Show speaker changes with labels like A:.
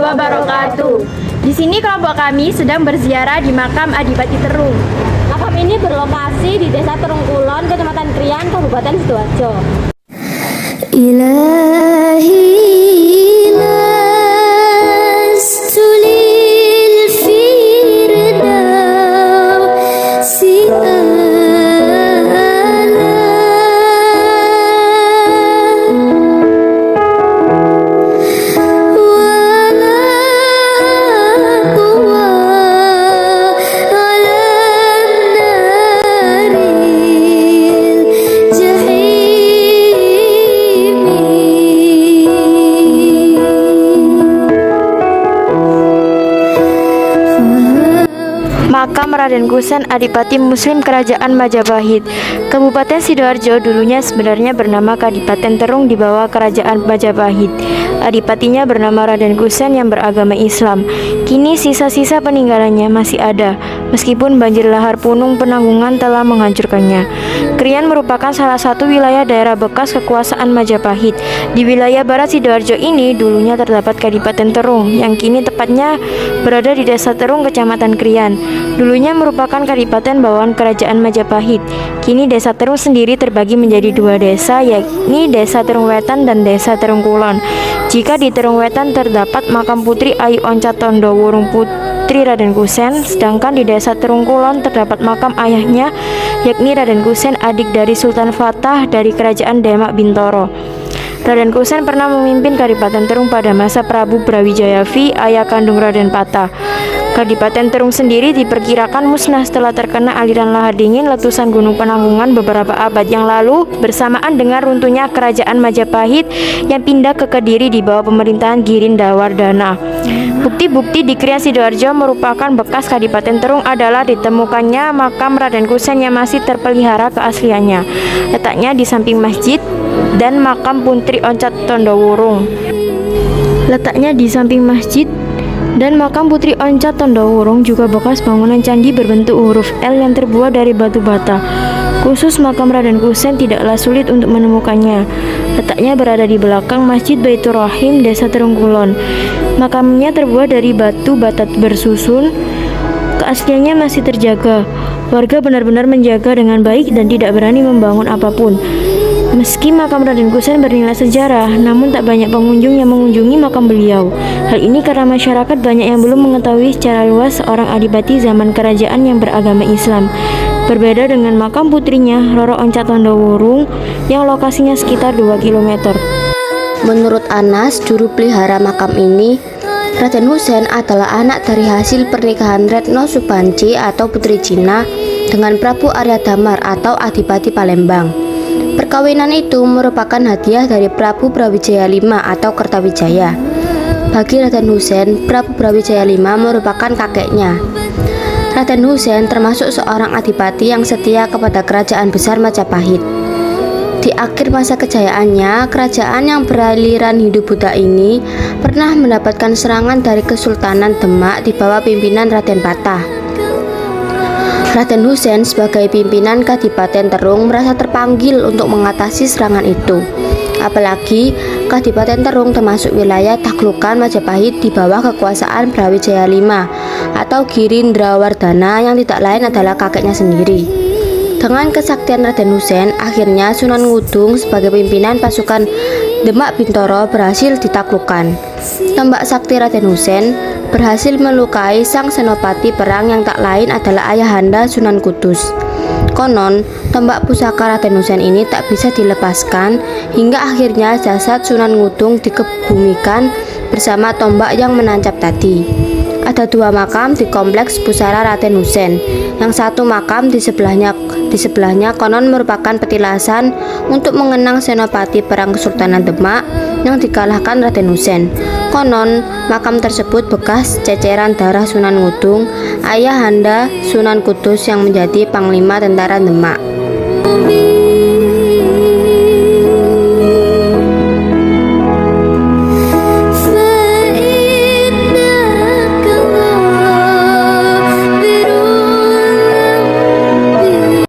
A: wabarakatuh. Di sini kelompok kami sedang berziarah di makam Adipati Terung.
B: Makam ini berlokasi di Desa Terung Kulon, Kecamatan Krian, Kabupaten Sidoarjo.
C: Ilahi lastu lil firdausi
A: Makam Raden Kusen, Adipati Muslim Kerajaan Majapahit. Kabupaten Sidoarjo dulunya sebenarnya bernama Kadipaten Terung di bawah Kerajaan Majapahit. Adipatinya bernama Raden Kusen yang beragama Islam. Kini sisa-sisa peninggalannya masih ada, meskipun banjir lahar Punung Penanggungan telah menghancurkannya. Krian merupakan salah satu wilayah daerah bekas kekuasaan Majapahit. Di wilayah barat Sidoarjo ini dulunya terdapat Kadipaten Terung, yang kini tepatnya berada di Desa Terung, Kecamatan Krian. Dulunya merupakan kadipaten bawahan Kerajaan Majapahit. Kini Desa Terung sendiri terbagi menjadi dua desa, yakni Desa Terung Wetan dan Desa Terung Kulon. Jika di Terung Wetan terdapat makam Putri Ayu Oncat Tondowurung Putri Raden Kusen, sedangkan di Desa Terung Kulon terdapat makam ayahnya, yakni Raden Kusen, adik dari Sultan Fatah dari Kerajaan Demak Bintoro. Raden Kusen pernah memimpin Kadipaten Terung pada masa Prabu Brawijaya-V, ayah kandung Raden Patah. Kadipaten Terung sendiri diperkirakan musnah setelah terkena aliran lahar dingin letusan Gunung Penanggungan beberapa abad yang lalu, bersamaan dengan runtuhnya Kerajaan Majapahit yang pindah ke Kediri di bawah pemerintahan Girindawardana. Bukti-bukti di Krian Sidoarjo merupakan bekas Kadipaten Terung adalah ditemukannya makam Raden Kusen yang masih terpelihara keasliannya. Letaknya di samping masjid, dan makam Putri Oncat Tondowurung. Letaknya di samping masjid dan makam Putri Oncat Tondowurung juga bekas bangunan candi berbentuk huruf L yang terbuat dari batu bata. Khusus makam Raden Kusen tidaklah sulit untuk menemukannya. Letaknya berada di belakang Masjid Baitur Rahim, Desa Terung Kulon. Makamnya terbuat dari batu bata bersusun. Keasliannya masih terjaga. Warga benar-benar menjaga dengan baik dan tidak berani membangun apapun. Meski makam Raden Kusen bernilai sejarah, namun tak banyak pengunjung yang mengunjungi makam beliau. Hal ini karena masyarakat banyak yang belum mengetahui secara luas seorang adipati zaman kerajaan yang beragama Islam. Berbeda dengan makam putrinya, Roro Oncat Tondowurung, yang lokasinya sekitar 2 km.
D: Menurut Anas, juru pelihara makam ini, Raden Kusen adalah anak dari hasil pernikahan Retno Subanci atau Putri Cina dengan Prabu Arya Damar atau Adipati Palembang. Perkawinan itu merupakan hadiah dari Prabu Brawijaya V atau Kertawijaya. Bagi Raden Kusen, Prabu Brawijaya V merupakan kakeknya. Raden Kusen termasuk seorang adipati yang setia kepada kerajaan besar Majapahit. Di akhir masa kejayaannya, kerajaan yang beraliran Hindu Buddha ini pernah mendapatkan serangan dari Kesultanan Demak di bawah pimpinan Raden Patah. Raden Kusen sebagai pimpinan Kadipaten Terung merasa terpanggil untuk mengatasi serangan itu. Apalagi Kadipaten Terung termasuk wilayah taklukan Majapahit di bawah kekuasaan Brawijaya V atau Girindrawardana yang tidak lain adalah kakeknya sendiri. Dengan kesaktian Raden Kusen, akhirnya Sunan Ngudung sebagai pimpinan pasukan Demak Bintoro berhasil ditaklukkan. Tombak sakti Raden Kusen berhasil melukai sang senopati perang yang tak lain adalah ayahanda Sunan Kudus. Konon, tombak pusaka Raden Kusen ini tak bisa dilepaskan hingga akhirnya jasad Sunan Ngudung dikebumikan bersama tombak yang menancap tadi. Ada dua makam di kompleks pusara Raden Kusen. Yang satu makam di sebelahnya konon merupakan petilasan untuk mengenang senopati perang Kesultanan Demak yang dikalahkan Raden Kusen. Konon, makam tersebut bekas ceceran darah Sunan Ngudung, ayahanda Sunan Kudus yang menjadi panglima tentara Demak.